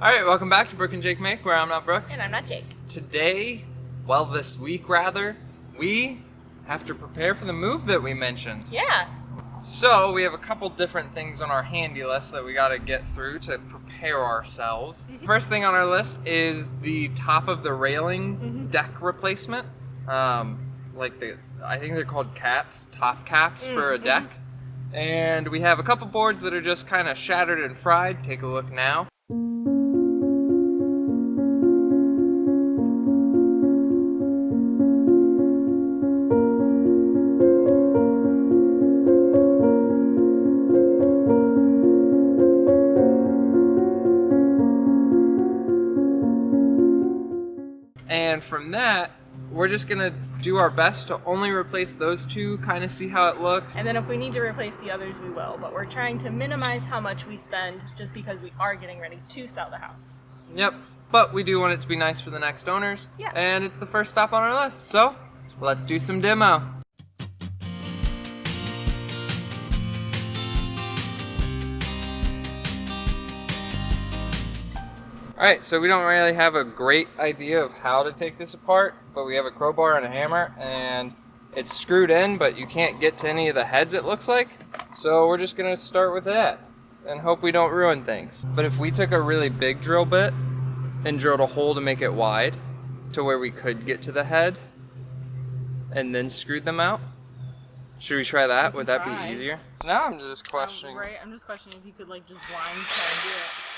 Alright, welcome back to Brooke and Jake Make, where I'm not Brooke. And I'm not Jake. Today, well this week rather, we have to prepare for the move that we mentioned. Yeah. So, we have a couple different things on our handy list that we gotta get through to prepare ourselves. First thing on our list is the top of the railing deck replacement. I think they're called caps, top caps for a deck. And we have a couple boards that are just kind of shattered and fried. Take a look now. And from that, we're just gonna do our best to only replace those two, kind of see how it looks. And then if we need to replace the others, we will. But we're trying to minimize how much we spend just because we are getting ready to sell the house. Yep, but we do want it to be nice for the next owners. Yeah. And it's the first stop on our list, so let's do some demo. Alright, so we don't really have a great idea of how to take this apart, but we have a crowbar and a hammer, and it's screwed in, but you can't get to any of the heads, it looks like. So we're just gonna start with that, and hope we don't ruin things. But if we took a really big drill bit and drilled a hole to make it wide, to where we could get to the head, and then screwed them out, should we try that? Would that be easier? Now I'm just questioning. Right, I'm just questioning if you could like just blind try and do it.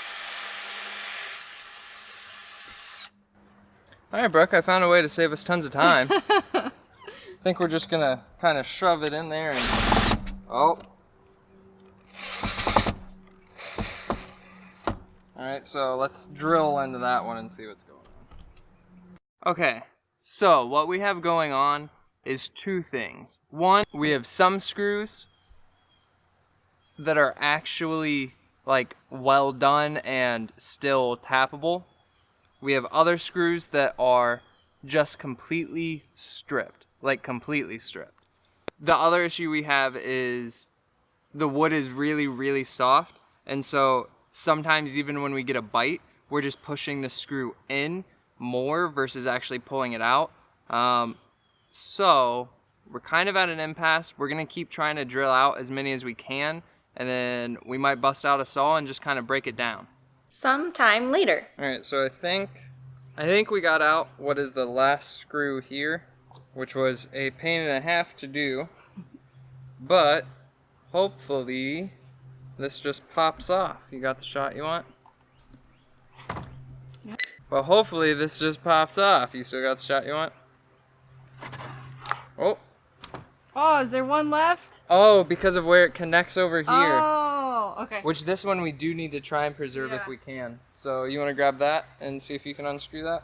Alright, Brooke, I found a way to save us tons of time. I think we're just gonna kind of shove it in there and... Oh. Alright, so let's drill into that one and see what's going on. Okay, so what we have going on is two things. One, we have some screws that are actually like well done and still tappable. We have other screws that are just completely stripped, like completely stripped. The other issue we have is the wood is really, really soft, and so sometimes even when we get a bite, we're just pushing the screw in more versus actually pulling it out. So we're kind of at an impasse. We're gonna keep trying to drill out as many as we can, and then we might bust out a saw and just kind of break it down. Sometime later. Alright, so I think we got out what is the last screw here, which was a pain and a half to do, but hopefully this just pops off. You got the shot you want? Yep. But hopefully this just pops off. You still got the shot you want? Oh. Oh, is there one left? Oh, because of where it connects over here. Oh, okay. Which this one we do need to try and preserve if we can. So you want to grab that and see if you can unscrew that?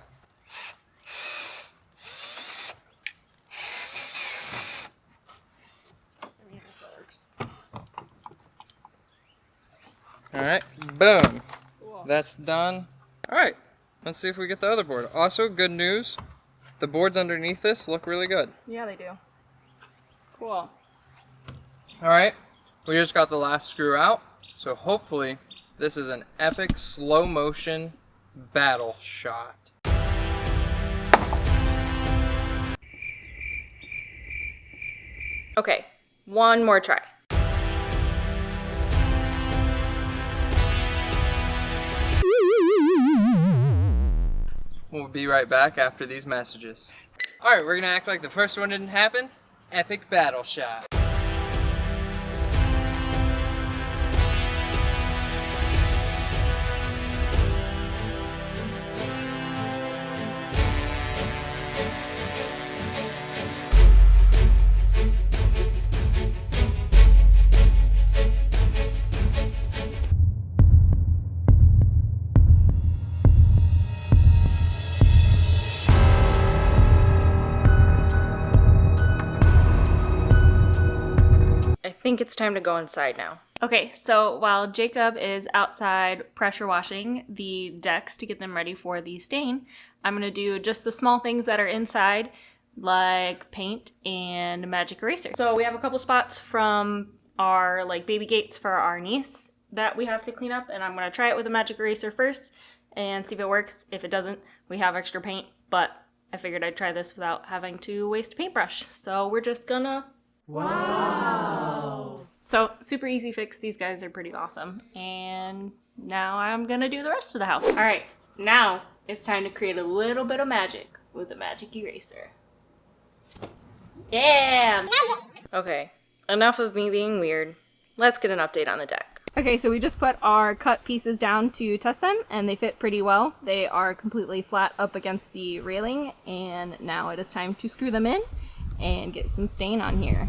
Alright, boom. Cool. That's done. Alright, let's see if we get the other board. Also, good news, the boards underneath this look really good. Yeah, they do. Cool. Alright, we just got the last screw out, so hopefully this is an epic slow motion battle shot. Okay, one more try. We'll be right back after these messages. Alright, we're gonna act like the first one didn't happen. Epic battle shot. I think it's time to go inside now. Okay, so while Jacob is outside pressure washing the decks to get them ready for the stain, I'm going to do just the small things that are inside, like paint and magic eraser. So we have a couple spots from our baby gates for our niece that we have to clean up, and I'm going to try it with a magic eraser first, and see if it works. If it doesn't, we have extra paint, but I figured I'd try this without having to waste a paintbrush. So we're just gonna... Wow! So super easy fix. These guys are pretty awesome. And now I'm gonna do the rest of the house. All right, now it's time to create a little bit of magic with a magic eraser. Yeah! Magic! Okay, enough of me being weird. Let's get an update on the deck. Okay, so we just put our cut pieces down to test them, and they fit pretty well. They are completely flat up against the railing, and now it is time to screw them in and get some stain on here.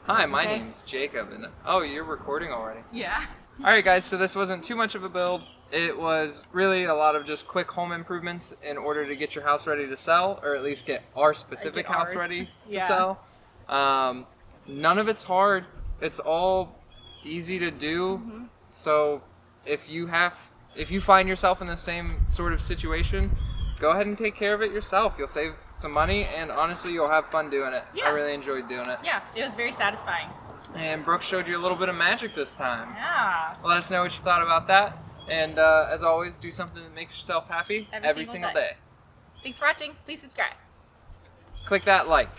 Hi, my name's Jacob, and oh, you're recording already. Yeah. Alright guys, so this wasn't too much of a build. It was really a lot of just quick home improvements in order to get your house ready to sell, or at least get our specific house ready to sell. None of it's hard. It's all easy to do. So if you find yourself in the same sort of situation, go ahead and take care of it yourself. You'll save some money, and honestly, you'll have fun doing it. Yeah. I really enjoyed doing it. Yeah, it was very satisfying. And Brooke showed you a little bit of magic this time. Yeah. Let us know what you thought about that. And as always, do something that makes yourself happy every single day. Thanks for watching. Please subscribe. Click that like.